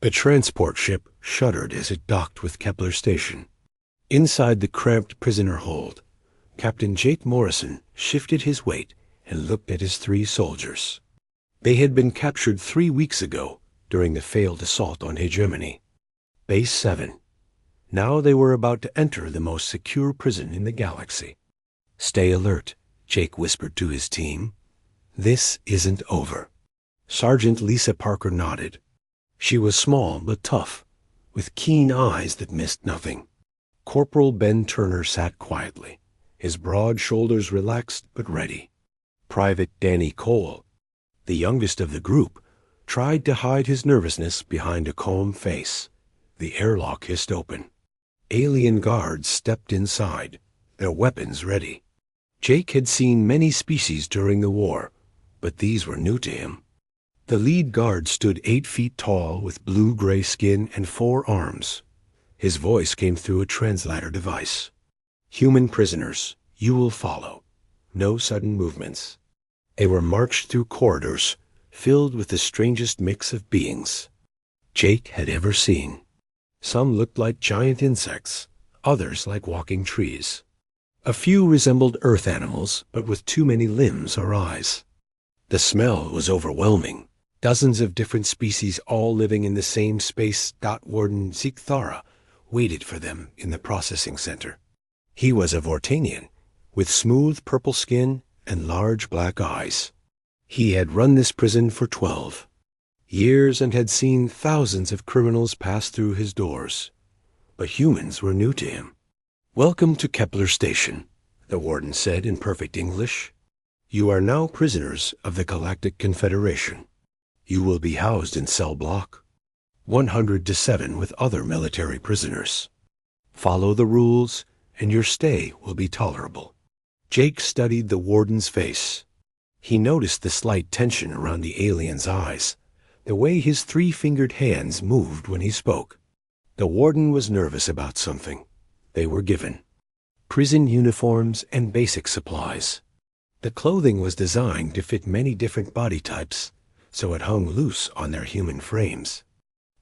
A transport ship shuddered as it docked with Kepler Station. Inside the cramped prisoner hold, Captain Jake Morrison shifted his weight and looked at his 3 soldiers. They had been captured 3 weeks ago during the failed assault on hegemony. Base 7. Now they were about to enter the most secure prison in the galaxy. "Stay alert," Jake whispered to his team. "This isn't over." Sergeant Lisa Parker nodded. She was small but tough, with keen eyes that missed nothing. Corporal Ben Turner sat quietly, his broad shoulders relaxed but ready. Private Danny Cole, the youngest of the group, tried to hide his nervousness behind a calm face. The airlock hissed open. Alien guards stepped inside, their weapons ready. Jake had seen many species during the war, but these were new to him. The lead guard stood 8 feet tall with blue-gray skin and 4 arms. His voice came through a translator device. "Human prisoners, you will follow. No sudden movements." They were marched through corridors filled with the strangest mix of beings Jake had ever seen. Some looked like giant insects, others like walking trees. A few resembled earth animals, but with too many limbs or eyes. The smell was overwhelming. Dozens of different species all living in the same space. Warden Zekthara waited for them in the processing center. He was a Vortanian, with smooth purple skin and large black eyes. He had run this prison for 12 years and had seen thousands of criminals pass through his doors. But humans were new to him. "Welcome to Kepler Station," the warden said in perfect English. "You are now prisoners of the Galactic Confederation. You will be housed in cell block 100-7 with other military prisoners. Follow the rules, and your stay will be tolerable." Jake studied the warden's face. He noticed the slight tension around the alien's eyes, the way his 3-fingered hands moved when he spoke. The warden was nervous about something. They were given prison uniforms and basic supplies. The clothing was designed to fit many different body types, so it hung loose on their human frames.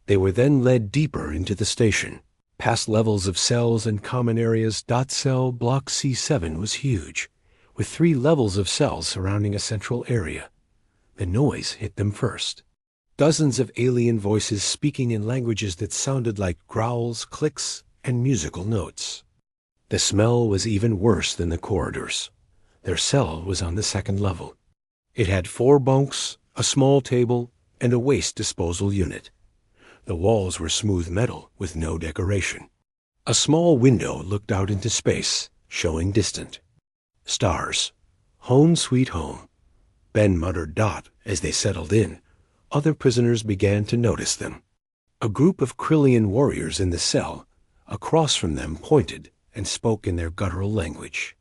They were then led deeper into the station, past levels of cells and common areas. Cell Block C7 was huge, with 3 levels of cells surrounding a central area. The noise hit them first. Dozens of alien voices speaking in languages that sounded like growls, clicks, and musical notes. The smell was even worse than the corridors. Their cell was on the 2nd level. It had 4 bunks, a small table, and a waste disposal unit. The walls were smooth metal with no decoration. A small window looked out into space, showing distant stars. "Home sweet home," Ben muttered as they settled in. Other prisoners began to notice them. A group of Krillian warriors in the cell across from them pointed and spoke in their guttural language.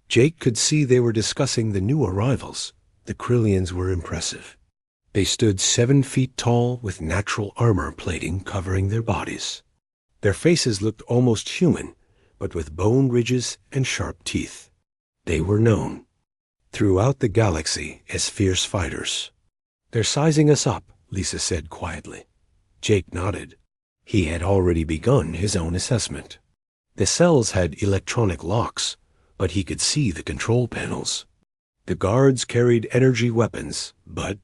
Jake could see they were discussing the new arrivals. The Krillians were impressive. They stood 7 feet tall with natural armor plating covering their bodies. Their faces looked almost human, but with bone ridges and sharp teeth. They were known throughout the galaxy as fierce fighters. "They're sizing us up," Lisa said quietly. Jake nodded. He had already begun his own assessment. The cells had electronic locks, but he could see the control panels. The guards carried energy weapons, but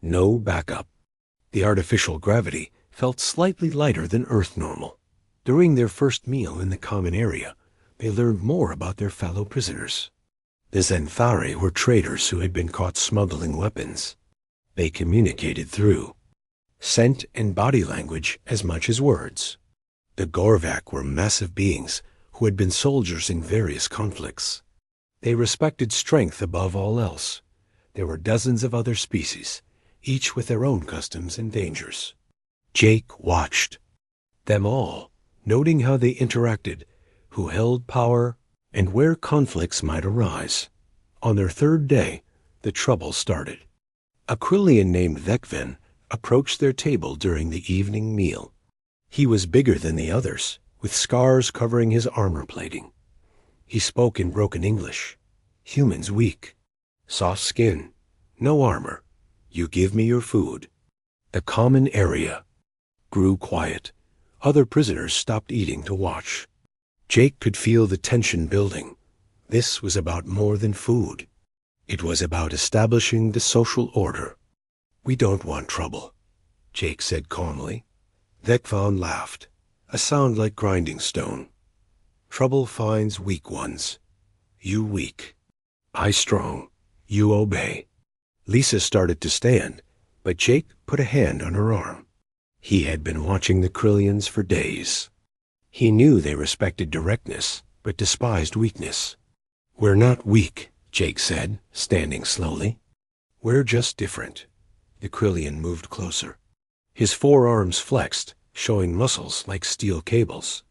no backup. The artificial gravity felt slightly lighter than Earth normal. During their first meal in the common area, they learned more about their fellow prisoners. The Zenthari were traders who had been caught smuggling weapons. They communicated through scent and body language as much as words. The Gorvak were massive beings who had been soldiers in various conflicts. They respected strength above all else. There were dozens of other species, each with their own customs and dangers. Jake watched them all, noting how they interacted, who held power, and where conflicts might arise. On their 3rd day, the trouble started. A Krillian named Vekven approached their table during the evening meal. He was bigger than the others, with scars covering his armor plating. He spoke in broken English. "Humans weak. Soft skin. No armor. You give me your food. The common area. grew quiet. Other prisoners stopped eating to watch. Jake could feel the tension building. This was about more than food. It was about establishing the social order. "We don't want trouble," Jake said calmly. Vekvan laughed, a sound like grinding stone. "Trouble finds weak ones. You weak. I strong. You obey." Lisa started to stand, but Jake put a hand on her arm. He had been watching the Krillians for days. He knew they respected directness, but despised weakness. "We're not weak," Jake said, standing slowly. "We're just different." The Krillian moved closer. His forearms flexed, showing muscles like steel cables.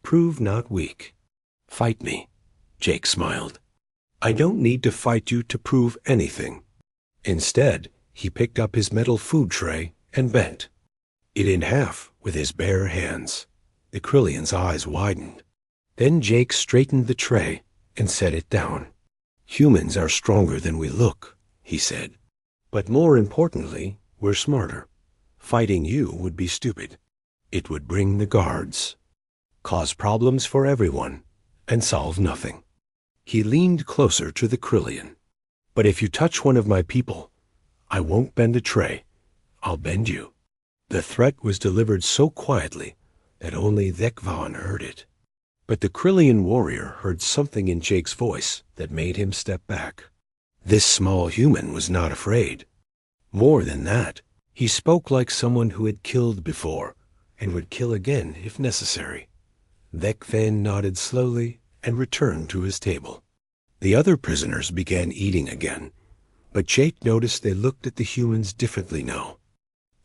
"Prove not weak. Fight me," Jake smiled. "I don't need to fight you to prove anything." Instead, he picked up his metal food tray and bent it in half with his bare hands. The Krillian's eyes widened. Then Jake straightened the tray and set it down. "Humans are stronger than we look," he said. "But more importantly, we're smarter. Fighting you would be stupid. It would bring the guards, cause problems for everyone, and solve nothing." He leaned closer to the Krillian. "But if you touch one of my people, I won't bend a tray. I'll bend you." The threat was delivered so quietly that only Vekvan heard it. But the Krillian warrior heard something in Jake's voice that made him step back. This small human was not afraid. More than that, he spoke like someone who had killed before and would kill again if necessary. Vekvan nodded slowly and returned to his table. The other prisoners began eating again, but Jake noticed they looked at the humans differently now.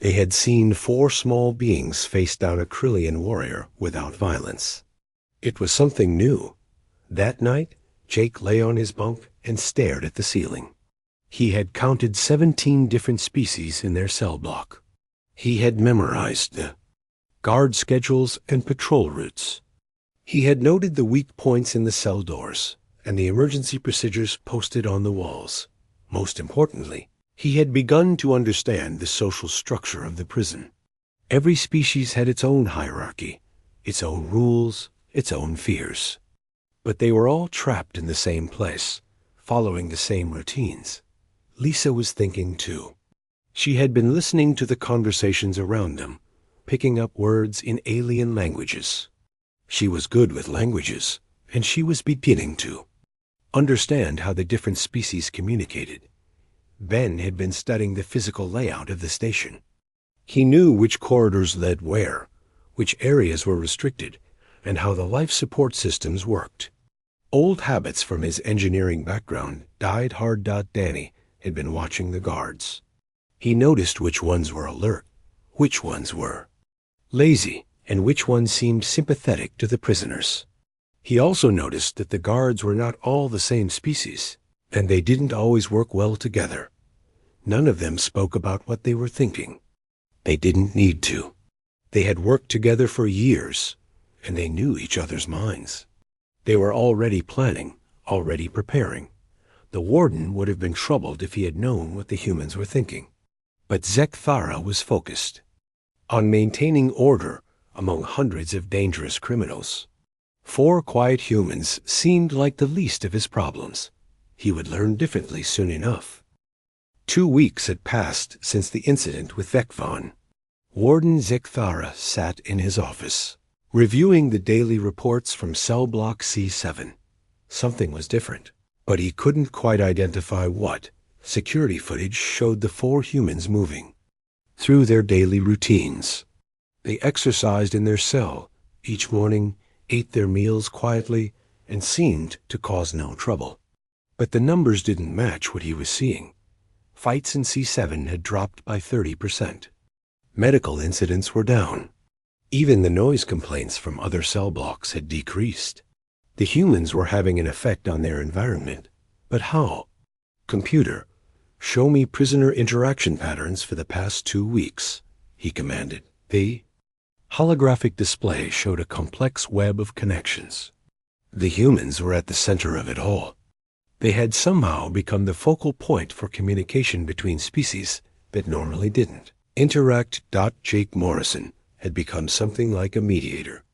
They had seen 4 small beings face down a Krillian warrior without violence. It was something new. That night, Jake lay on his bunk and stared at the ceiling. He had counted 17 different species in their cell block. He had memorized the guard schedules and patrol routes. He had noted the weak points in the cell doors and the emergency procedures posted on the walls. Most importantly, he had begun to understand the social structure of the prison. Every species had its own hierarchy, its own rules, its own fears. But they were all trapped in the same place, following the same routines. Lisa was thinking too. She had been listening to the conversations around them, picking up words in alien languages. She was good with languages, and she was beginning to understand how the different species communicated. Ben had been studying the physical layout of the station. He knew which corridors led where, which areas were restricted, and how the life support systems worked. Old habits from his engineering background died hard. Danny had been watching the guards. He noticed which ones were alert, which ones were lazy, and which ones seemed sympathetic to the prisoners. He also noticed that the guards were not all the same species, and they didn't always work well together. None of them spoke about what they were thinking. They didn't need to. They had worked together for years, and they knew each other's minds. They were already planning, already preparing. The warden would have been troubled if he had known what the humans were thinking. But Zekthara was focused on maintaining order among hundreds of dangerous criminals. 4 quiet humans seemed like the least of his problems. He would learn differently soon enough. 2 weeks had passed since the incident with Vekvan. Warden Zekthara sat in his office, reviewing the daily reports from cell block C7. Something was different, but he couldn't quite identify what. Security footage showed the 4 humans moving through their daily routines. They exercised in their cell each morning, ate their meals quietly, and seemed to cause no trouble. But the numbers didn't match what he was seeing. Fights in C7 had dropped by 30%. Medical incidents were down. Even the noise complaints from other cell blocks had decreased. The humans were having an effect on their environment. But how? "Computer, show me prisoner interaction patterns for the past 2 weeks, he commanded. The holographic display showed a complex web of connections. The humans were at the center of it all. They had somehow become the focal point for communication between species that normally didn't. Interact. Jake Morrison, had become something like a mediator.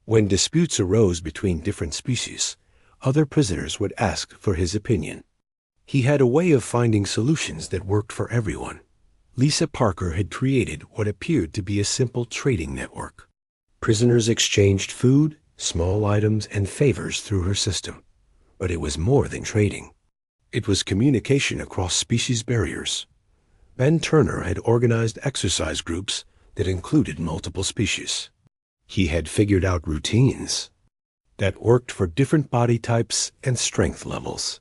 When disputes arose between different species, other prisoners would ask for his opinion. He had a way of finding solutions that worked for everyone. Lisa Parker had created what appeared to be a simple trading network. Prisoners exchanged food, small items, and favors through her system. But it was more than trading. It was communication across species barriers. Ben Turner had organized exercise groups that included multiple species. He had figured out routines that worked for different body types and strength levels.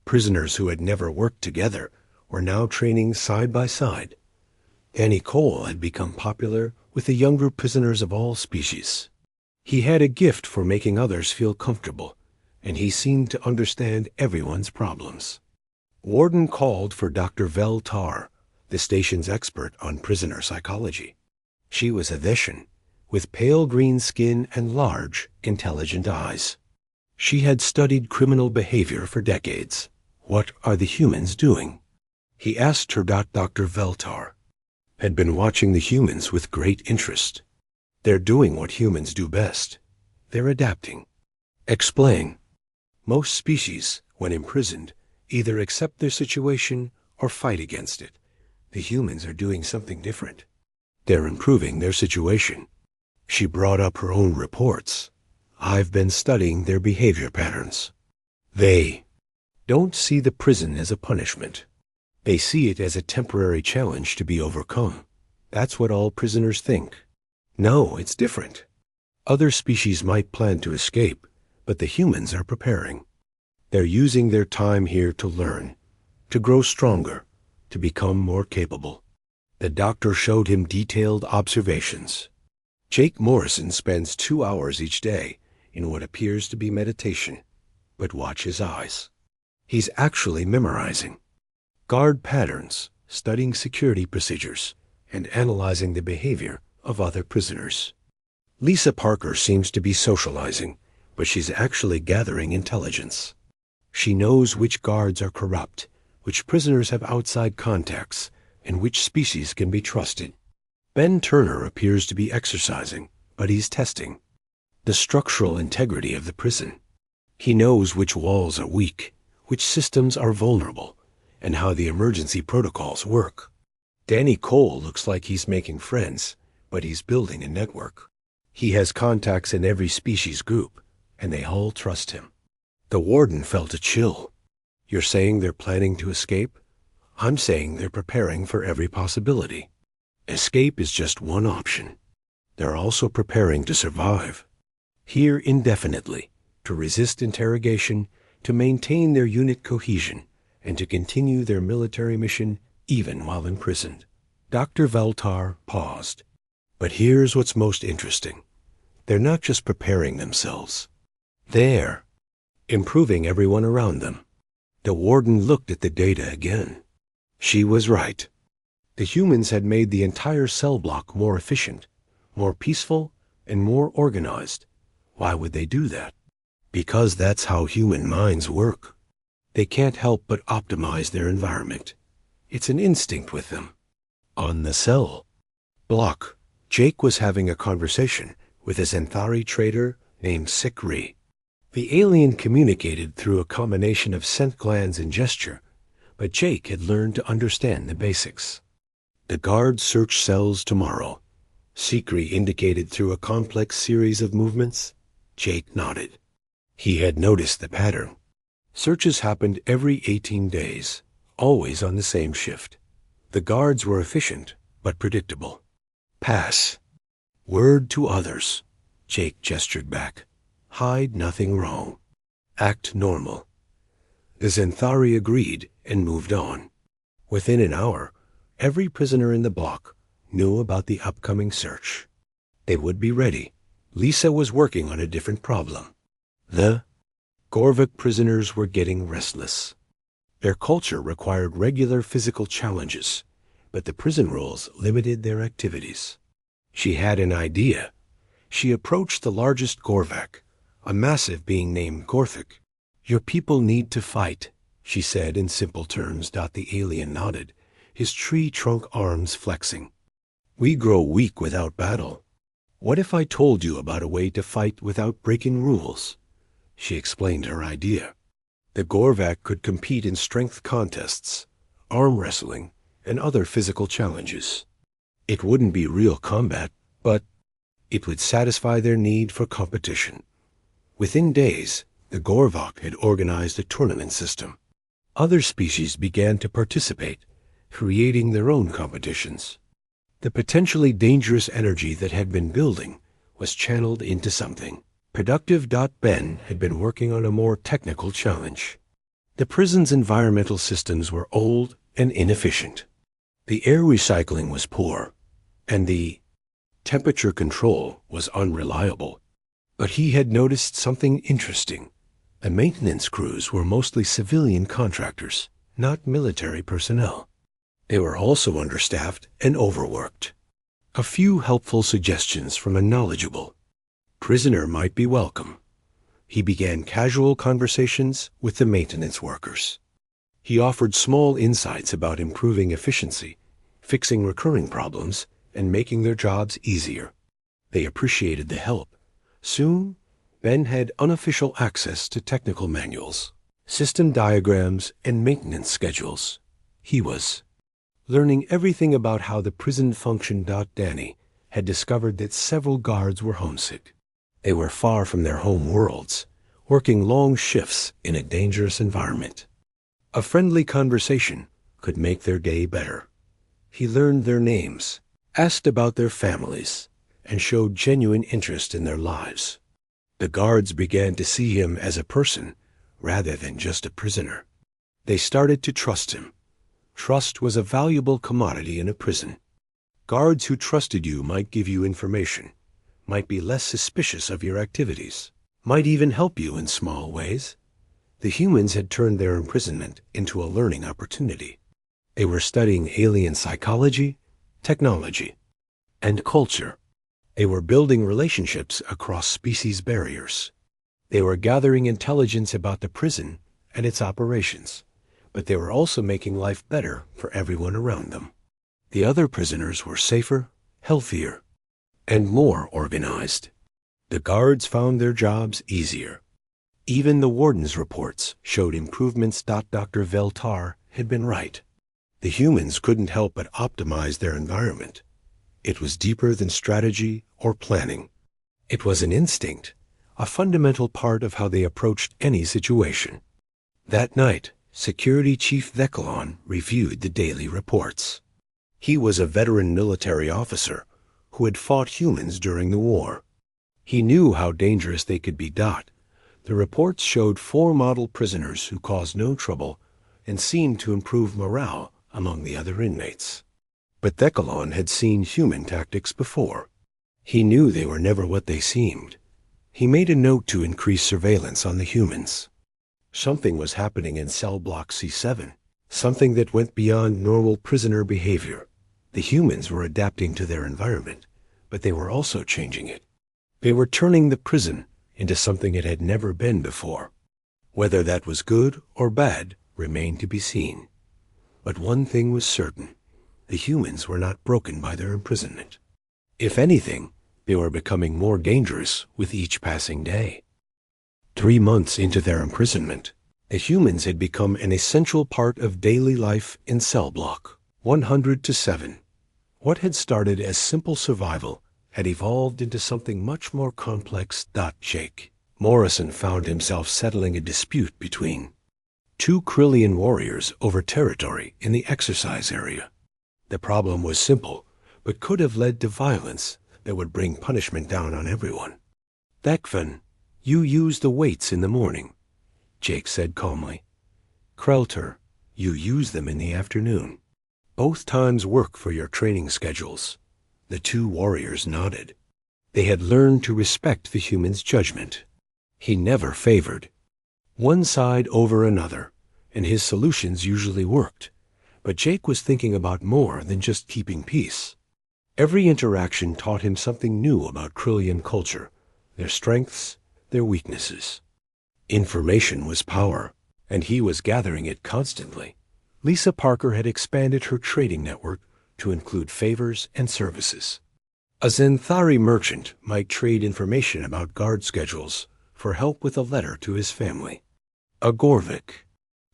Prisoners who had never worked together were now training side by side. Danny Cole had become popular with the younger prisoners of all species. He had a gift for making others feel comfortable, and he seemed to understand everyone's problems. Warden called for Dr. Vel Tar, the station's expert on prisoner psychology. She was a Vishan, with pale green skin and large, intelligent eyes. She had studied criminal behavior for decades. What are the humans doing? He asked her. Dr. Veltar had been watching the humans with great interest. They're doing what humans do best. They're adapting. Explain. Most species, when imprisoned, either accept their situation or fight against it. The humans are doing something different. They're improving their situation. She brought up her own reports. I've been studying their behavior patterns. They don't see the prison as a punishment. They see it as a temporary challenge to be overcome. That's what all prisoners think. No, it's different. Other species might plan to escape, but the humans are preparing. They're using their time here to learn, to grow stronger, to become more capable. The doctor showed him detailed observations. Jake Morrison spends 2 hours each day in what appears to be meditation, but watch his eyes. He's actually memorizing guard patterns, studying security procedures, and analyzing the behavior of other prisoners. Lisa Parker seems to be socializing, but she's actually gathering intelligence. She knows which guards are corrupt, which prisoners have outside contacts, and which species can be trusted. Ben Turner appears to be exercising, but he's testing the structural integrity of the prison. He knows which walls are weak, which systems are vulnerable, and how the emergency protocols work. Danny Cole looks like he's making friends, but he's building a network. He has contacts in every species group, and they all trust him. The warden felt a chill. You're saying they're planning to escape? I'm saying they're preparing for every possibility. Escape is just one option. They're also preparing to survive. Here indefinitely, to resist interrogation, to maintain their unit cohesion, and to continue their military mission even while imprisoned. Dr. Veltar paused. But here's what's most interesting. They're not just preparing themselves. They're improving everyone around them. The warden looked at the data again. She was right. The humans had made the entire cell block more efficient, more peaceful, and more organized. Why would they do that? Because that's how human minds work. They can't help but optimize their environment. It's an instinct with them. On the cell block, Jake was having a conversation with a Xanthari trader named Sikri. The alien communicated through a combination of scent glands and gesture, but Jake had learned to understand the basics. The guards search cells tomorrow. Sikri indicated through a complex series of movements. Jake nodded. He had noticed the pattern. Searches happened every 18 days, always on the same shift. The guards were efficient, but predictable. Pass. Word to others. Jake gestured back. Hide nothing wrong. Act normal. The Xanthari agreed and moved on. Within an hour, every prisoner in the block knew about the upcoming search. They would be ready. Lisa was working on a different problem. The Gorvik prisoners were getting restless. Their culture required regular physical challenges, but the prison rules limited their activities. She had an idea. She approached the largest Gorvak, a massive being named Gorthik. Your people need to fight, she said in simple terms. The alien nodded, his tree trunk arms flexing. We grow weak without battle. What if I told you about a way to fight without breaking rules? She explained her idea. The Gorvak could compete in strength contests, arm wrestling, and other physical challenges. It wouldn't be real combat, but it would satisfy their need for competition. Within days, the Gorvak had organized a tournament system. Other species began to participate, creating their own competitions. The potentially dangerous energy that had been building was channeled into something productive. Ben had been working on a more technical challenge. The prison's environmental systems were old and inefficient. The air recycling was poor, and the temperature control was unreliable. But he had noticed something interesting. The maintenance crews were mostly civilian contractors, not military personnel. They were also understaffed and overworked. A few helpful suggestions from a knowledgeable prisoner might be welcome. He began casual conversations with the maintenance workers. He offered small insights about improving efficiency, fixing recurring problems, and making their jobs easier. They appreciated the help. Soon, Ben had unofficial access to technical manuals, system diagrams, and maintenance schedules. He was learning everything about how the prison functioned. Danny had discovered that several guards were homesick. They were far from their home worlds, working long shifts in a dangerous environment. A friendly conversation could make their day better. He learned their names, asked about their families, and showed genuine interest in their lives. The guards began to see him as a person rather than just a prisoner. They started to trust him. Trust was a valuable commodity in a prison. Guards who trusted you might give you information, might be less suspicious of your activities, might even help you in small ways. The humans had turned their imprisonment into a learning opportunity. They were studying alien psychology, technology, and culture. They were building relationships across species barriers. They were gathering intelligence about the prison and its operations, but they were also making life better for everyone around them. The other prisoners were safer, healthier, and more organized. The guards found their jobs easier. Even the warden's reports showed improvements. Dr. Veltar had been right. The humans couldn't help but optimize their environment. It was deeper than strategy or planning. It was an instinct, a fundamental part of how they approached any situation. That night, Security Chief Vecalon reviewed the daily reports. He was a veteran military officer who had fought humans during the war. He knew how dangerous they could be. The reports showed 4 model prisoners who caused no trouble and seemed to improve morale among the other inmates. But Vecalon had seen human tactics before. He knew they were never what they seemed. He made a note to increase surveillance on the humans. Something was happening in cell block C7, something that went beyond normal prisoner behavior. The humans were adapting to their environment, but they were also changing it. They were turning the prison into something it had never been before. Whether that was good or bad remained to be seen. But one thing was certain: the humans were not broken by their imprisonment. If anything, they were becoming more dangerous with each passing day. 3 months into their imprisonment, the humans had become an essential part of daily life in cell block 100-7. What had started as simple survival had evolved into something much more complex. Jake Morrison found himself settling a dispute between 2 Krillian warriors over territory in the exercise area. The problem was simple, but could have led to violence that would bring punishment down on everyone. Thekvan, you use the weights in the morning, Jake said calmly. Krelter, you use them in the afternoon. Both times work for your training schedules. The 2 warriors nodded. They had learned to respect the human's judgment. He never favored one side over another, and his solutions usually worked. But Jake was thinking about more than just keeping peace. Every interaction taught him something new about Krillian culture, their strengths, their weaknesses. Information was power, and he was gathering it constantly. Lisa Parker had expanded her trading network to include favors and services. A Xanthari merchant might trade information about guard schedules for help with a letter to his family. A Gorvik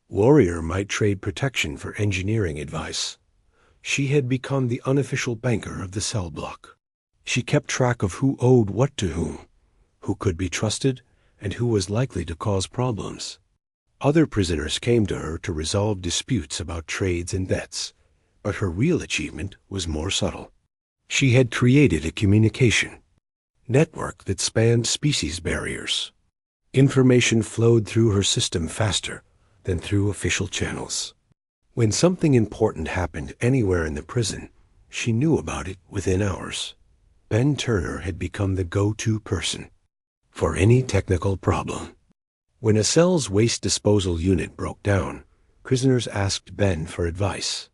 warrior might trade protection for engineering advice. She had become the unofficial banker of the cell block. She kept track of who owed what to whom, who could be trusted, and who was likely to cause problems. Other prisoners came to her to resolve disputes about trades and debts, but her real achievement was more subtle. She had created a communication network that spanned species barriers. Information flowed through her system faster than through official channels. When something important happened anywhere in the prison, she knew about it within hours. Ben Turner had become the go-to person for any technical problem. When a cell's waste disposal unit broke down, prisoners asked Ben for advice.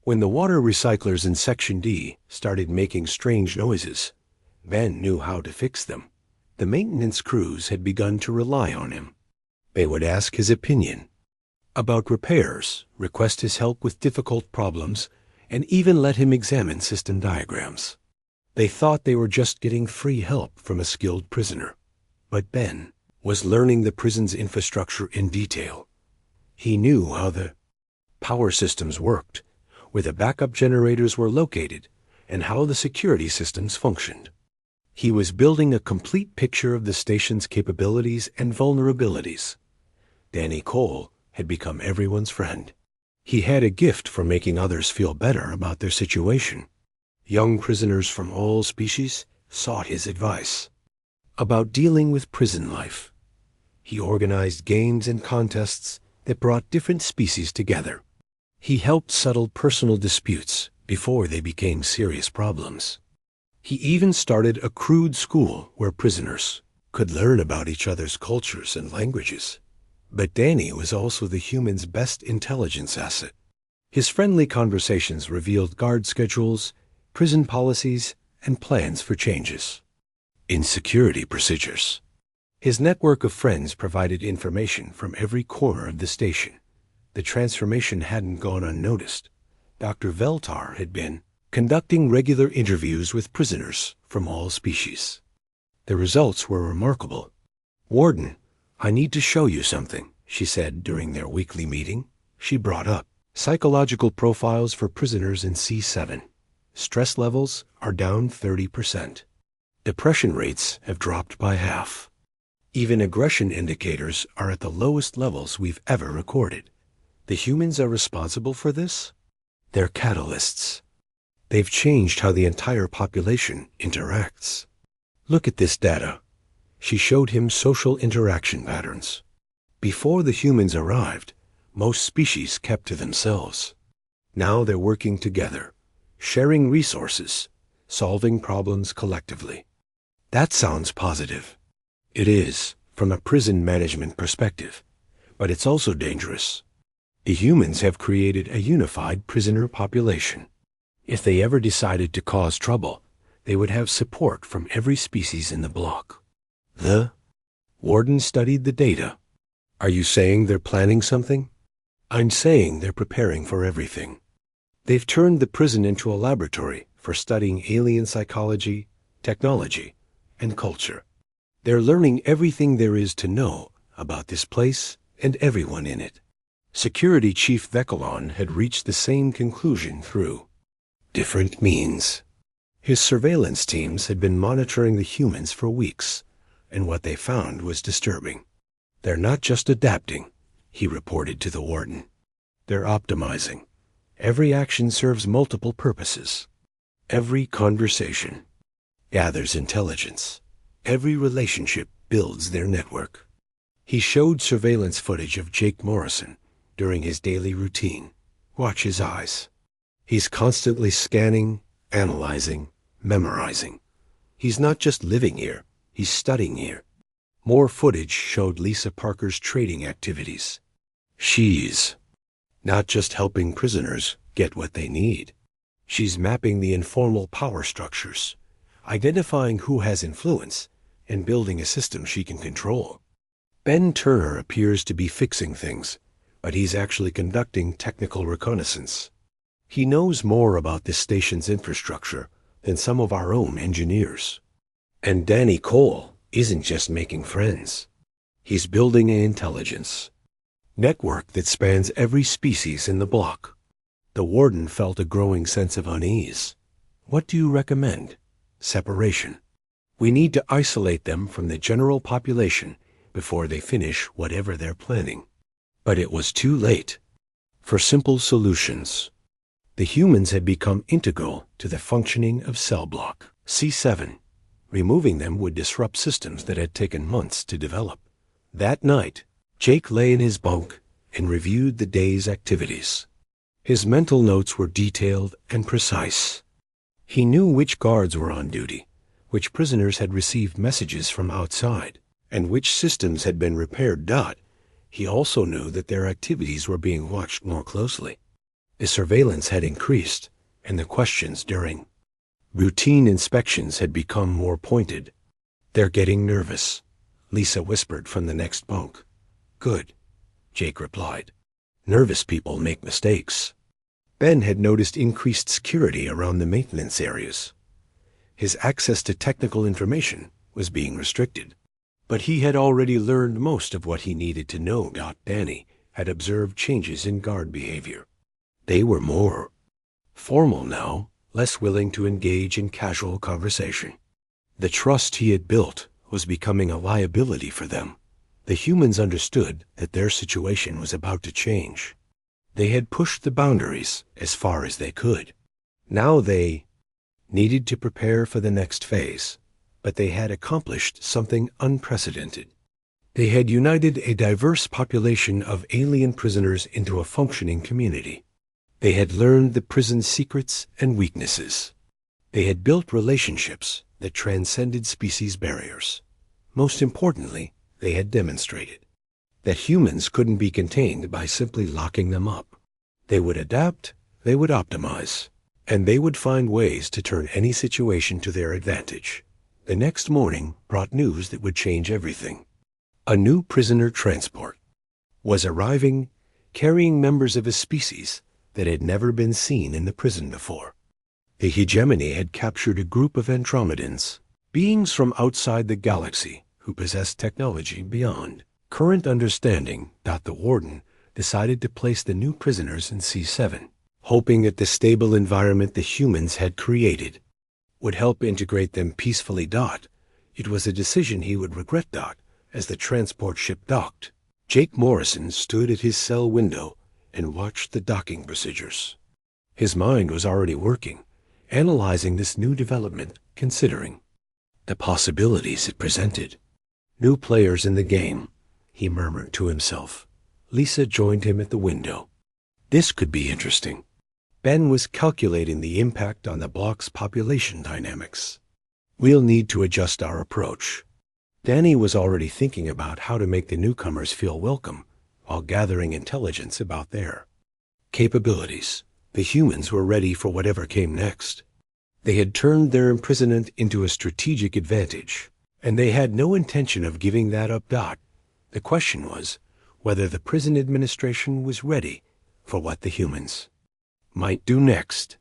When the water recyclers in Section D started making strange noises, Ben knew how to fix them. The maintenance crews had begun to rely on him. They would ask his opinion about repairs, request his help with difficult problems, and even let him examine system diagrams. They thought they were just getting free help from a skilled prisoner. But Ben was learning the prison's infrastructure in detail. He knew how the power systems worked, where the backup generators were located, and how the security systems functioned. He was building a complete picture of the station's capabilities and vulnerabilities. Danny Cole had become everyone's friend. He had a gift for making others feel better about their situation. Young prisoners from all species sought his advice about dealing with prison life. He organized games and contests that brought different species together. He helped settle personal disputes before they became serious problems. He even started a crude school where prisoners could learn about each other's cultures and languages. But Danny was also the human's best intelligence asset. His friendly conversations revealed guard schedules, prison policies, and plans for changes in security procedures. His network of friends provided information from every corner of the station. The transformation hadn't gone unnoticed. Dr. Veltar had been conducting regular interviews with prisoners from all species. The results were remarkable. "Warden, I need to show you something," she said during their weekly meeting. She brought up psychological profiles for prisoners in C7. Stress levels are down 30%. Depression rates have dropped by half. Even aggression indicators are at the lowest levels we've ever recorded. The humans are responsible for this? They're catalysts. They've changed how the entire population interacts. Look at this data. She showed him social interaction patterns. Before the humans arrived, most species kept to themselves. Now they're working together, sharing resources, solving problems collectively. That sounds positive. It is, from a prison management perspective, but it's also dangerous. The humans have created a unified prisoner population. If they ever decided to cause trouble, they would have support from every species in the block. The warden studied the data. Are you saying they're planning something? I'm saying they're preparing for everything. They've turned the prison into a laboratory for studying alien psychology, technology, and culture. They're learning everything there is to know about this place and everyone in it. Security Chief Vekalon had reached the same conclusion through different means. His surveillance teams had been monitoring the humans for weeks, and what they found was disturbing. They're not just adapting, he reported to the warden. They're optimizing. Every action serves multiple purposes. Every conversation gathers intelligence. Every relationship builds their network. He showed surveillance footage of Jake Morrison during his daily routine. Watch his eyes. He's constantly scanning, analyzing, memorizing. He's not just living here, he's studying here. More footage showed Lisa Parker's trading activities. She's not just helping prisoners get what they need. She's mapping the informal power structures, identifying who has influence, and building a system she can control. Ben Turner appears to be fixing things, but he's actually conducting technical reconnaissance. He knows more about this station's infrastructure than some of our own engineers. And Danny Cole isn't just making friends. He's building an intelligence network that spans every species in the block. The warden felt a growing sense of unease. What do you recommend? Separation. We need to isolate them from the general population before they finish whatever they're planning. But it was too late for simple solutions. The humans had become integral to the functioning of Cell Block C7. Removing them would disrupt systems that had taken months to develop. That night, Jake lay in his bunk and reviewed the day's activities. His mental notes were detailed and precise. He knew which guards were on duty, which prisoners had received messages from outside, and which systems had been repaired. He also knew that their activities were being watched more closely. The surveillance had increased, and the questions during routine inspections had become more pointed. They're getting nervous, Lisa whispered from the next bunk. Good, Jake replied. Nervous people make mistakes. Ben had noticed increased security around the maintenance areas. His access to technical information was being restricted, but he had already learned most of what he needed to know. Danny had observed changes in guard behavior. They were more formal now, less willing to engage in casual conversation. The trust he had built was becoming a liability for them. The humans understood that their situation was about to change. They had pushed the boundaries as far as they could. Now they needed to prepare for the next phase, but they had accomplished something unprecedented. They had united a diverse population of alien prisoners into a functioning community. They had learned the prison's secrets and weaknesses. They had built relationships that transcended species barriers. Most importantly, they had demonstrated that humans couldn't be contained by simply locking them up. They would adapt, they would optimize, and they would find ways to turn any situation to their advantage. The next morning brought news that would change everything. A new prisoner transport was arriving, carrying members of a species that had never been seen in the prison before. The hegemony had captured a group of Andromedans, beings from outside the galaxy who possessed technology beyond current understanding. The warden decided to place the new prisoners in C7, hoping that the stable environment the humans had created would help integrate them peacefully. It was a decision he would regret. As the transport ship docked, Jake Morrison stood at his cell window and watched the docking procedures. His mind was already working, analyzing this new development, considering the possibilities it presented. New players in the game, he murmured to himself. Lisa joined him at the window. This could be interesting. Ben was calculating the impact on the block's population dynamics. We'll need to adjust our approach. Danny was already thinking about how to make the newcomers feel welcome while gathering intelligence about their capabilities. The humans were ready for whatever came next. They had turned their imprisonment into a strategic advantage, and they had no intention of giving that up. The question was whether the prison administration was ready for what the humans might do next.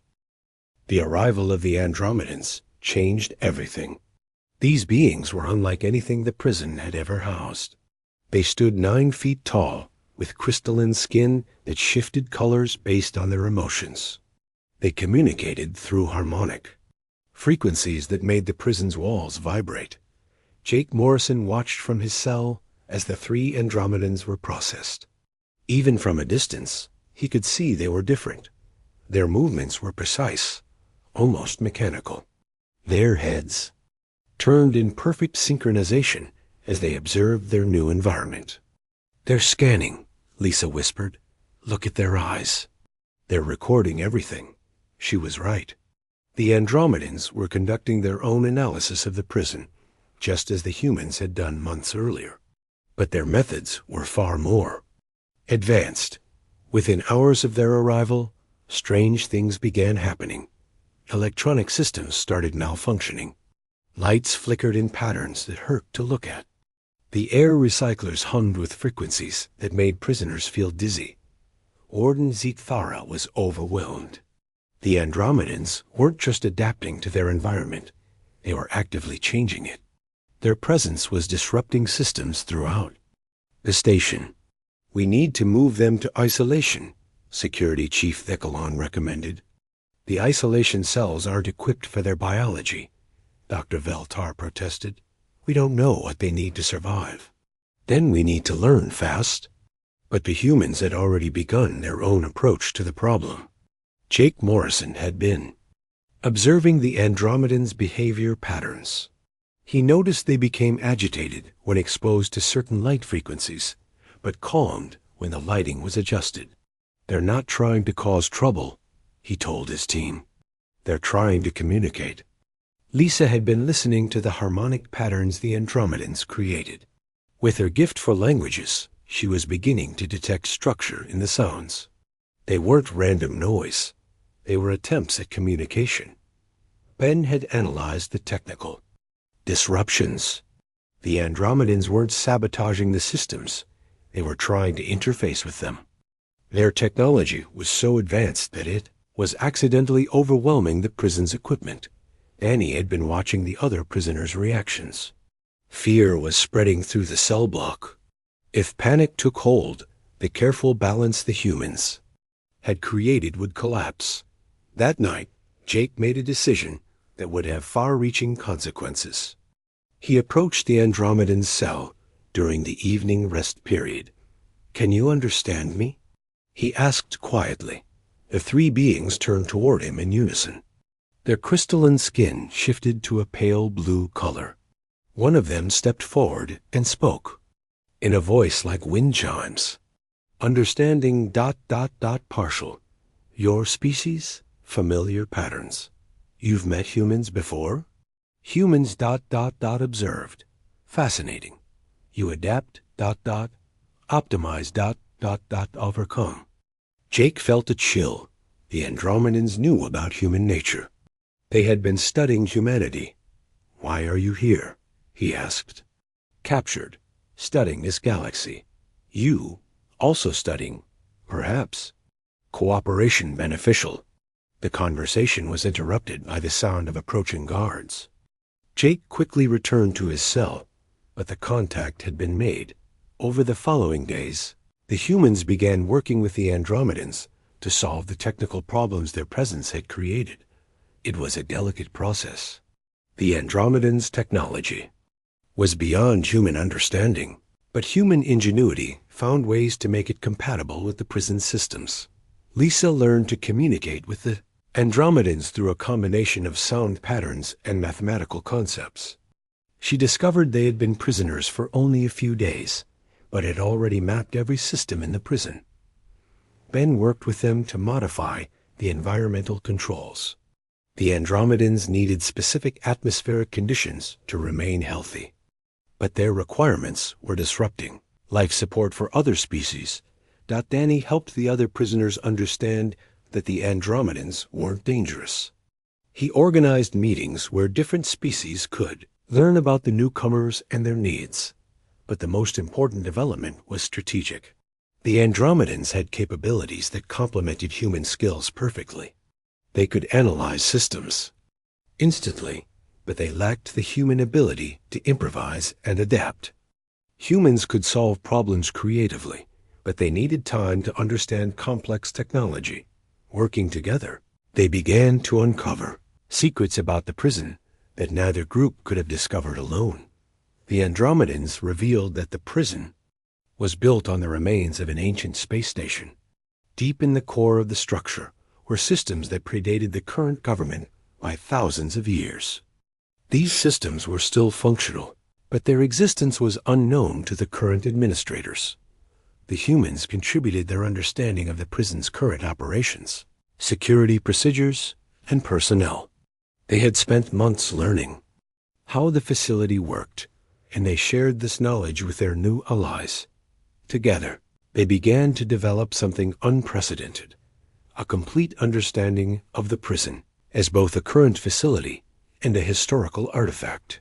The arrival of the Andromedans changed everything. These beings were unlike anything the prison had ever housed. They stood 9 feet tall, with crystalline skin that shifted colors based on their emotions. They communicated through harmonic frequencies that made the prison's walls vibrate. Jake Morrison watched from his cell as the 3 Andromedans were processed. Even from a distance, he could see they were different. Their movements were precise, almost mechanical. Their heads turned in perfect synchronization as they observed their new environment. They're scanning, Lisa whispered. Look at their eyes. They're recording everything. She was right. The Andromedans were conducting their own analysis of the prison, just as the humans had done months earlier. But their methods were far more advanced. Within hours of their arrival, strange things began happening. Electronic systems started malfunctioning. Lights flickered in patterns that hurt to look at. The air recyclers hummed with frequencies that made prisoners feel dizzy. Warden Zeethara was overwhelmed. The Andromedans weren't just adapting to their environment, they were actively changing it. Their presence was disrupting systems throughout the station. "We need to move them to isolation," Security Chief Theckelon recommended. "The isolation cells aren't equipped for their biology," Dr. Veltar protested. "We don't know what they need to survive." "Then we need to learn fast." But the humans had already begun their own approach to the problem. Jake Morrison had been observing the Andromedans' behavior patterns. He noticed they became agitated when exposed to certain light frequencies, but calmed when the lighting was adjusted. "They're not trying to cause trouble," he told his team. "They're trying to communicate." Lisa had been listening to the harmonic patterns the Andromedans created. With her gift for languages, she was beginning to detect structure in the sounds. They weren't random noise. They were attempts at communication. Ben had analyzed the technical disruptions. The Andromedans weren't sabotaging the systems. They were trying to interface with them. Their technology was so advanced that it was accidentally overwhelming the prison's equipment. Danny had been watching the other prisoners' reactions. Fear was spreading through the cell block. If panic took hold, the careful balance the humans had created would collapse. That night, Jake made a decision that would have far-reaching consequences. He approached the Andromedan's cell during the evening rest period. "Can you understand me?" he asked quietly. The three beings turned toward him in unison. Their crystalline skin shifted to a pale blue color. One of them stepped forward and spoke, in a voice like wind chimes. "Understanding ... partial. Your species, familiar patterns. You've met humans before? Humans ... observed. Fascinating. You adapt ... optimize ... overcome." Jake felt a chill. The Andromedans knew about human nature. They had been studying humanity. "Why are you here?" he asked. "Captured. Studying this galaxy. You also studying, perhaps. Cooperation beneficial." The conversation was interrupted by the sound of approaching guards. Jake quickly returned to his cell, but the contact had been made. Over the following days, the humans began working with the Andromedans to solve the technical problems their presence had created. It was a delicate process. The Andromedans' technology was beyond human understanding, but human ingenuity found ways to make it compatible with the prison systems. Lisa learned to communicate with the Andromedans through a combination of sound patterns and mathematical concepts. She discovered they had been prisoners for only a few days, but had already mapped every system in the prison. Ben worked with them to modify the environmental controls. The Andromedans needed specific atmospheric conditions to remain healthy, but their requirements were disrupting life support for other species. Danny helped the other prisoners understand that the Andromedans weren't dangerous. He organized meetings where different species could learn about the newcomers and their needs. But the most important development was strategic. The Andromedans had capabilities that complemented human skills perfectly. They could analyze systems instantly, but they lacked the human ability to improvise and adapt. Humans could solve problems creatively, but they needed time to understand complex technology. Working together, they began to uncover secrets about the prison that neither group could have discovered alone. The Andromedans revealed that the prison was built on the remains of an ancient space station. Deep in the core of the structure were systems that predated the current government by thousands of years. These systems were still functional, but their existence was unknown to the current administrators. The humans contributed their understanding of the prison's current operations, security procedures, and personnel. They had spent months learning how the facility worked, and they shared this knowledge with their new allies. Together, they began to develop something unprecedented, a complete understanding of the prison as both a current facility and a historical artifact.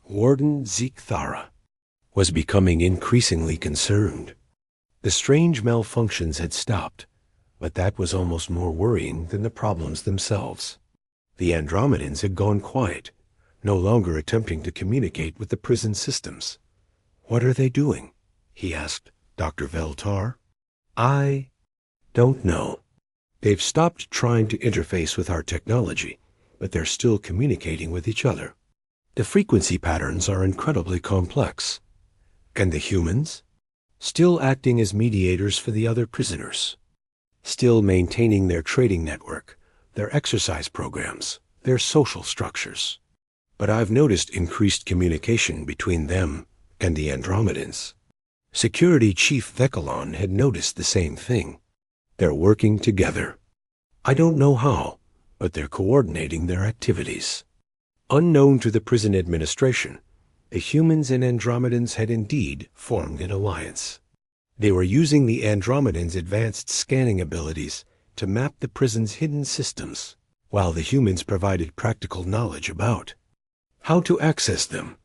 Warden Zeke Thara was becoming increasingly concerned. The strange malfunctions had stopped, But that was almost more worrying than the problems themselves. The Andromedans had gone quiet, no longer attempting to communicate with the prison systems. "What are they doing?" he asked Dr. Veltar. "I don't know. They've stopped trying to interface with our technology, but they're still communicating with each other. The frequency patterns are incredibly complex. And the humans? Still acting as mediators for the other prisoners. Still maintaining their trading network, their exercise programs, their social structures. But I've noticed increased communication between them and the Andromedans." Security Chief Vecalon had noticed the same thing. They're working together. I don't know how, but they're coordinating their activities. Unknown to the prison administration, the humans and Andromedans had indeed formed an alliance. They were using the Andromedans' advanced scanning abilities to map the prison's hidden systems, while the humans provided practical knowledge about how to access them.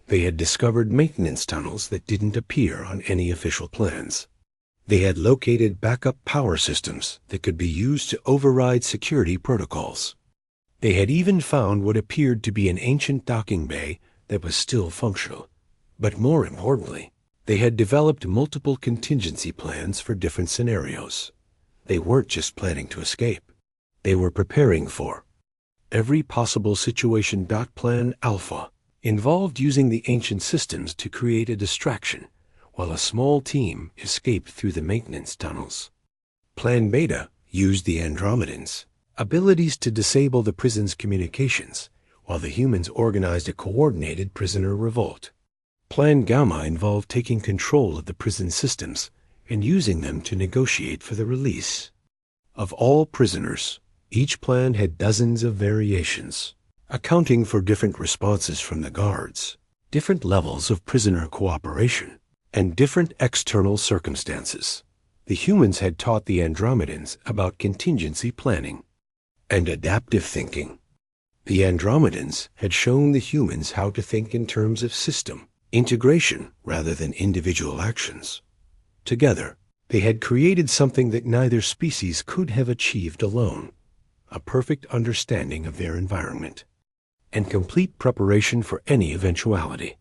They had discovered maintenance tunnels that didn't appear on any official plans. They had located backup power systems that could be used to override security protocols. They had even found what appeared to be an ancient docking bay that was still functional. But more importantly, they had developed multiple contingency plans for different scenarios. They weren't just planning to escape. They were preparing for every possible situation. Plan Alpha involved using the ancient systems to create a distraction, while a small team escaped through the maintenance tunnels. Plan Beta used the Andromedans' abilities to disable the prison's communications, while the humans organized a coordinated prisoner revolt. Plan Gamma involved taking control of the prison systems and using them to negotiate for the release of all prisoners. Each plan had dozens of variations, accounting for different responses from the guards, different levels of prisoner cooperation, and different external circumstances. The humans had taught the Andromedans about contingency planning and adaptive thinking. The Andromedans had shown the humans how to think in terms of system integration rather than individual actions. Together, they had created something that neither species could have achieved alone: a perfect understanding of their environment and complete preparation for any eventuality.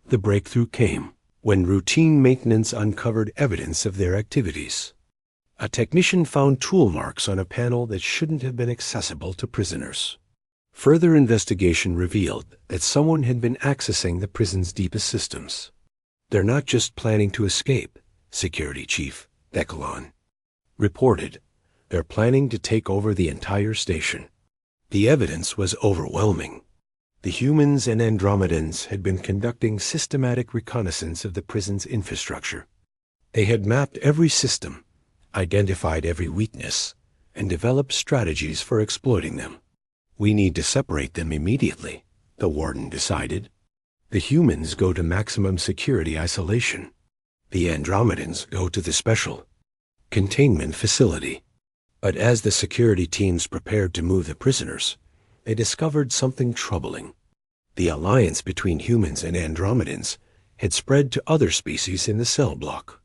The breakthrough came when routine maintenance uncovered evidence of their activities. A technician found tool marks on a panel that shouldn't have been accessible to prisoners. Further investigation revealed that someone had been accessing the prison's deepest systems. "They're not just planning to escape," Security Chief Vecalon reported. "They're planning to take over the entire station." The evidence was overwhelming. The humans and Andromedans had been conducting systematic reconnaissance of the prison's infrastructure. They had mapped every system, identified every weakness, and developed strategies for exploiting them. "We need to separate them immediately," the warden decided. "The humans go to maximum security isolation. The Andromedans go to the special containment facility." But as the security teams prepared to move the prisoners, they discovered something troubling. The alliance between humans and Andromedans had spread to other species in the cell block.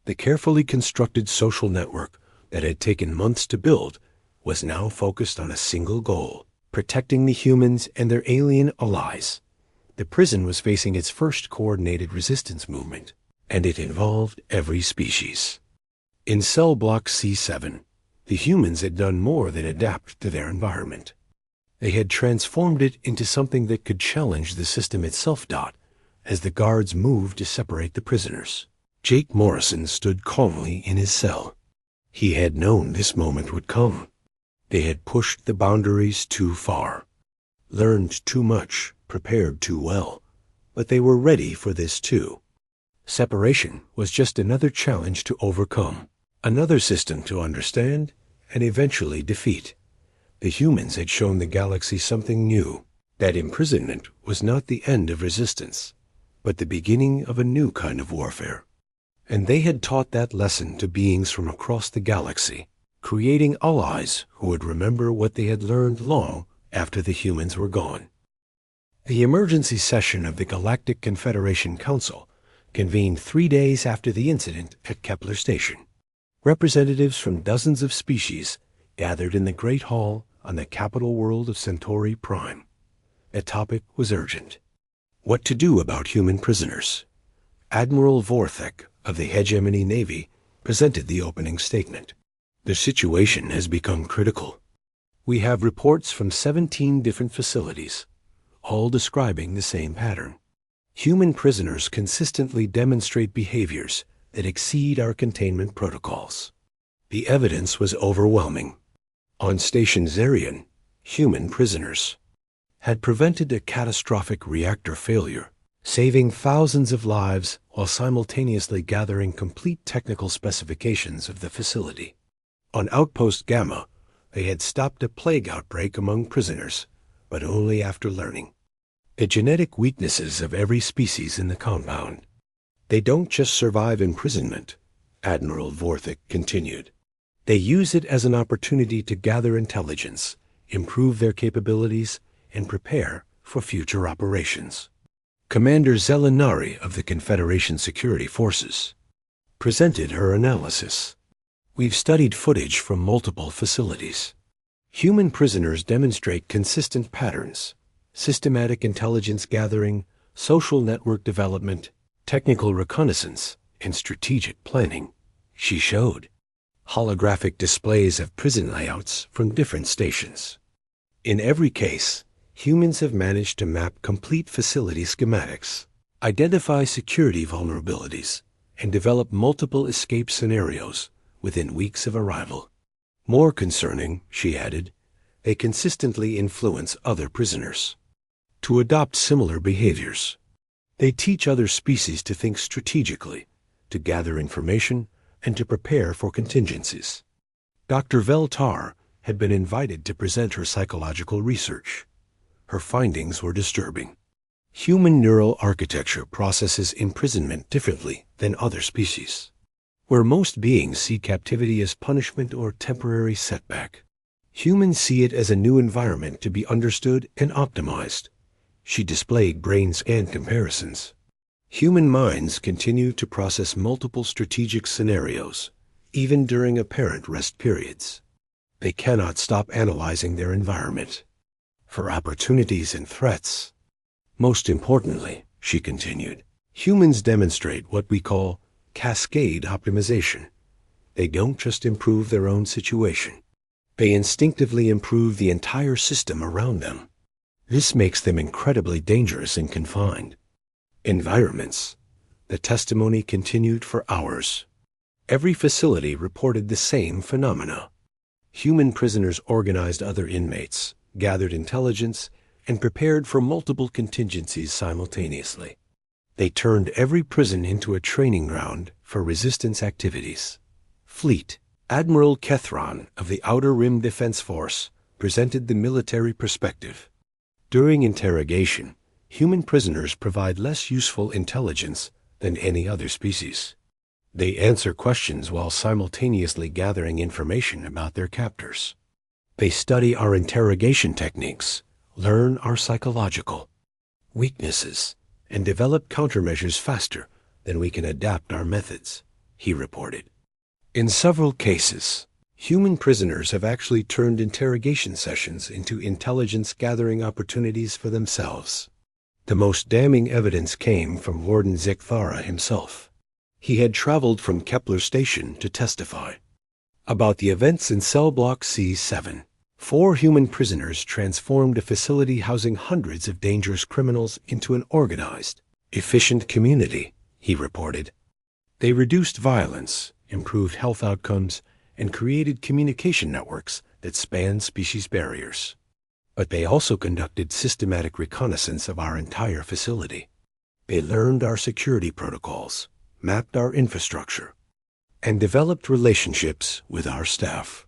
The carefully constructed social network that had taken months to build was now focused on a single goal: protecting the humans and their alien allies. The prison was facing its first coordinated resistance movement, and it involved every species. In cell block C7, the humans had done more than adapt to their environment. They had transformed it into something that could challenge the system itself. As the guards moved to separate the prisoners, Jake Morrison stood calmly in his cell. He had known this moment would come. They had pushed the boundaries too far, learned too much, prepared too well, but they were ready for this too. Separation was just another challenge to overcome, another system to understand and eventually defeat. The humans had shown the galaxy something new: that imprisonment was not the end of resistance, but the beginning of a new kind of warfare. And they had taught that lesson to beings from across the galaxy, creating allies who would remember what they had learned long after the humans were gone. The emergency session of the Galactic Confederation Council convened 3 days after the incident at Kepler Station. Representatives from dozens of species gathered in the Great Hall on the capital world of Centauri Prime. The topic was urgent. What to do about human prisoners? Admiral Vorthek of the Hegemony Navy presented the opening statement. The situation has become critical. We have reports from 17 different facilities, all describing the same pattern. Human prisoners consistently demonstrate behaviors that exceed our containment protocols. The evidence was overwhelming. On Station Zarian, human prisoners had prevented a catastrophic reactor failure, saving thousands of lives while simultaneously gathering complete technical specifications of the facility. On Outpost Gamma, they had stopped a plague outbreak among prisoners, but only after learning the genetic weaknesses of every species in the compound. They don't just survive imprisonment, Admiral Vorthek continued. They use it as an opportunity to gather intelligence, improve their capabilities, and prepare for future operations. Commander Zelenari of the Confederation Security Forces presented her analysis. We've studied footage from multiple facilities. Human prisoners demonstrate consistent patterns: systematic intelligence gathering, social network development, technical reconnaissance, and strategic planning. She showed holographic displays of prison layouts from different stations. In every case, humans have managed to map complete facility schematics, identify security vulnerabilities, and develop multiple escape scenarios within weeks of arrival. More concerning, she added, they consistently influence other prisoners to adopt similar behaviors. They teach other species to think strategically, to gather information, and to prepare for contingencies. Dr. Veltar had been invited to present her psychological research. Her findings were disturbing. Human neural architecture processes imprisonment differently than other species. Where most beings see captivity as punishment or temporary setback, humans see it as a new environment to be understood and optimized. She displayed brain scan comparisons. Human minds continue to process multiple strategic scenarios, even during apparent rest periods. They cannot stop analyzing their environment for opportunities and threats. Most importantly, she continued, humans demonstrate what we call cascade optimization. They don't just improve their own situation. They instinctively improve the entire system around them. This makes them incredibly dangerous in confined environments. The testimony continued for hours. Every facility reported the same phenomena. Human prisoners organized other inmates, gathered intelligence, and prepared for multiple contingencies simultaneously. They turned every prison into a training ground for resistance activities. Fleet Admiral Kethron of the Outer Rim Defense Force presented the military perspective. During interrogation, human prisoners provide less useful intelligence than any other species. They answer questions while simultaneously gathering information about their captors. They study our interrogation techniques, learn our psychological weaknesses, and develop countermeasures faster than we can adapt our methods, he reported. In several cases, human prisoners have actually turned interrogation sessions into intelligence-gathering opportunities for themselves. The most damning evidence came from Warden Zekthara himself. He had traveled from Kepler Station to testify about the events in Cell Block C7. 4 human prisoners transformed a facility housing hundreds of dangerous criminals into an organized, efficient community, he reported. They reduced violence, improved health outcomes, and created communication networks that spanned species barriers. But they also conducted systematic reconnaissance of our entire facility. They learned our security protocols, mapped our infrastructure, and developed relationships with our staff.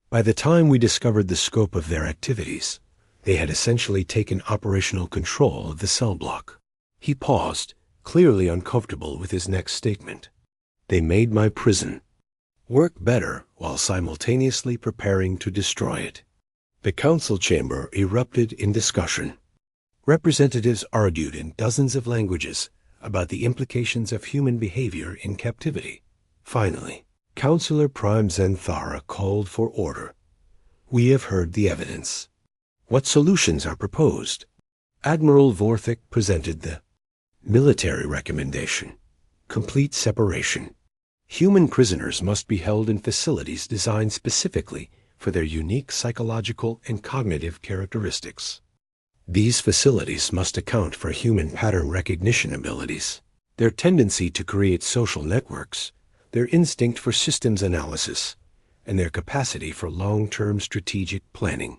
By the time we discovered the scope of their activities, they had essentially taken operational control of the cell block. He paused, clearly uncomfortable with his next statement. They made my prison work better while simultaneously preparing to destroy it. The council chamber erupted in discussion. Representatives argued in dozens of languages about the implications of human behavior in captivity. Finally, Counselor Prime Zenthara called for order. We have heard the evidence. What solutions are proposed? Admiral Vorthik presented the military recommendation. Complete separation. Human prisoners must be held in facilities designed specifically for their unique psychological and cognitive characteristics. These facilities must account for human pattern recognition abilities, their tendency to create social networks, their instinct for systems analysis, and their capacity for long-term strategic planning.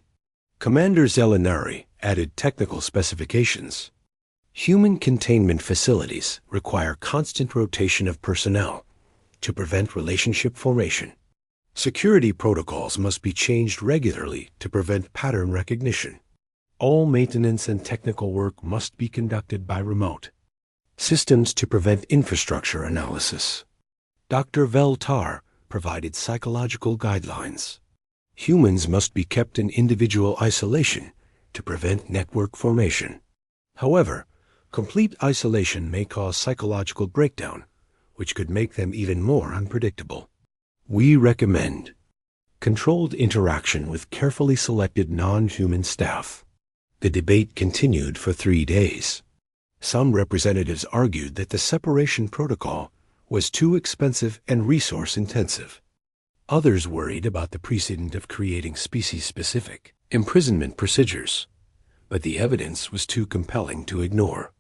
Commander Zelenari added technical specifications. Human containment facilities require constant rotation of personnel to prevent relationship formation. Security protocols must be changed regularly to prevent pattern recognition. All maintenance and technical work must be conducted by remote. Systems to prevent infrastructure analysis. Dr. Veltar provided psychological guidelines. Humans must be kept in individual isolation to prevent network formation. However, complete isolation may cause psychological breakdown, which could make them even more unpredictable. We recommend controlled interaction with carefully selected non-human staff. The debate continued for 3 days. Some representatives argued that the separation protocol was too expensive and resource-intensive. Others worried about the precedent of creating species-specific imprisonment procedures, but the evidence was too compelling to ignore.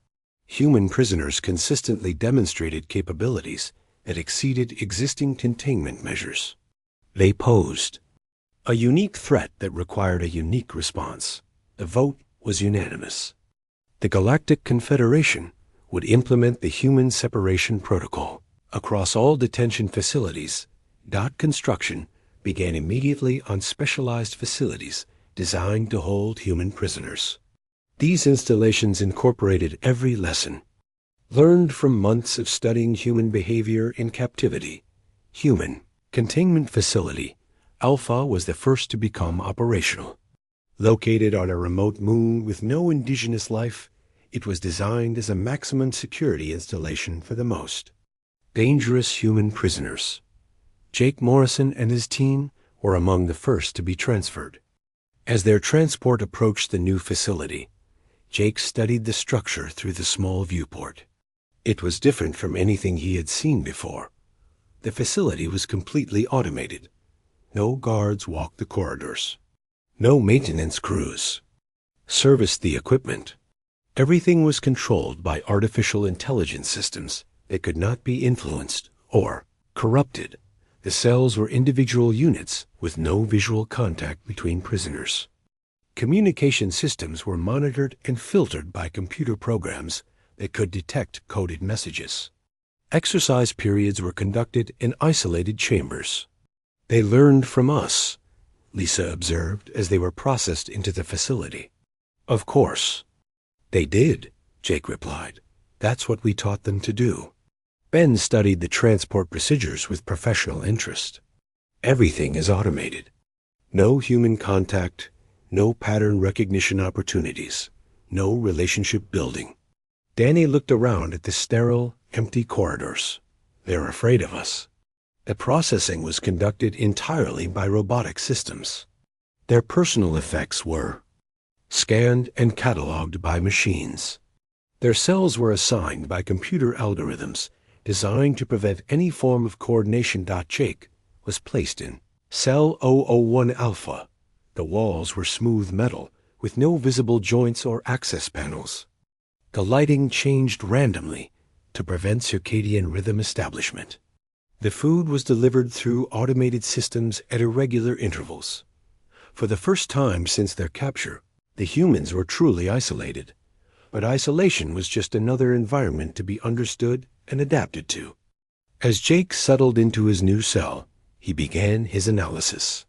Human prisoners consistently demonstrated capabilities that exceeded existing containment measures. They posed a unique threat that required a unique response. The vote was unanimous. The Galactic Confederation would implement the Human Separation Protocol across all detention facilities. Construction began immediately on specialized facilities designed to hold human prisoners. These installations incorporated every lesson learned from months of studying human behavior in captivity. Human Containment Facility Alpha was the first to become operational. Located on a remote moon with no indigenous life, it was designed as a maximum security installation for the most dangerous human prisoners. Jake Morrison and his team were among the first to be transferred. As their transport approached the new facility, Jake studied the structure through the small viewport. It was different from anything he had seen before. The facility was completely automated. No guards walked the corridors. No maintenance crews serviced the equipment. Everything was controlled by artificial intelligence systems that could not be influenced or corrupted. The cells were individual units with no visual contact between prisoners. Communication systems were monitored and filtered by computer programs that could detect coded messages. Exercise periods were conducted in isolated chambers. They learned from us, Lisa observed as they were processed into the facility. Of course. They did, Jake replied. That's what we taught them to do. Ben studied the transport procedures with professional interest. Everything is automated. No human contact, no pattern recognition opportunities, no relationship building. Danny looked around at the sterile, empty corridors. They're afraid of us. The processing was conducted entirely by robotic systems. Their personal effects were scanned and cataloged by machines. Their cells were assigned by computer algorithms designed to prevent any form of coordination. Jake was placed in Cell 001 Alpha. The walls were smooth metal with no visible joints or access panels. The lighting changed randomly to prevent circadian rhythm establishment. The food was delivered through automated systems at irregular intervals. For the first time since their capture, the humans were truly isolated. But isolation was just another environment to be understood and adapted to. As Jake settled into his new cell, he began his analysis.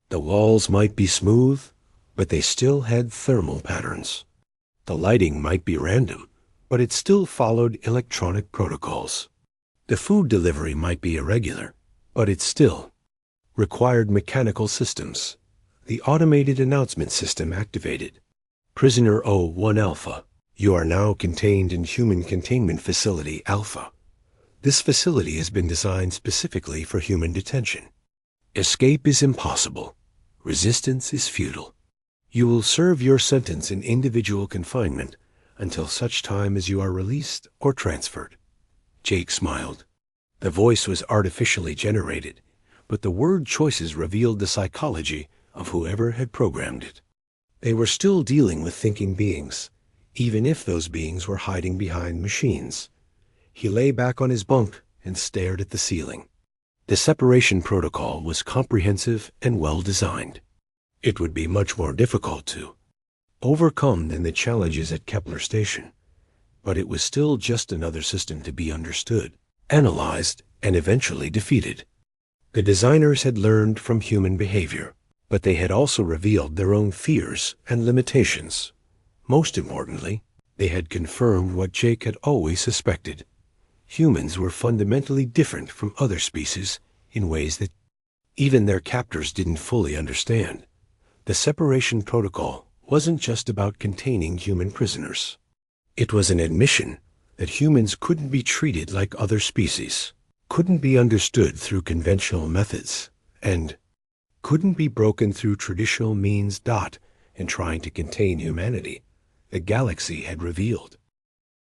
The walls might be smooth, but they still had thermal patterns. The lighting might be random, but it still followed electronic protocols. The food delivery might be irregular, but it still required mechanical systems. The automated announcement system activated. Prisoner 01 Alpha, you are now contained in Human Containment Facility Alpha. This facility has been designed specifically for human detention. Escape is impossible. Resistance is futile. You will serve your sentence in individual confinement until such time as you are released or transferred. Jake smiled. The voice was artificially generated, but the word choices revealed the psychology of whoever had programmed it. They were still dealing with thinking beings, even if those beings were hiding behind machines. He lay back on his bunk and stared at the ceiling. The separation protocol was comprehensive and well-designed. It would be much more difficult to overcome than the challenges at Kepler Station, but it was still just another system to be understood, analyzed, and eventually defeated. The designers had learned from human behavior, but they had also revealed their own fears and limitations. Most importantly, they had confirmed what Jake had always suspected. Humans were fundamentally different from other species in ways that even their captors didn't fully understand. The separation protocol wasn't just about containing human prisoners. It was an admission that humans couldn't be treated like other species, couldn't be understood through conventional methods, and couldn't be broken through traditional means. In trying to contain humanity, the galaxy had revealed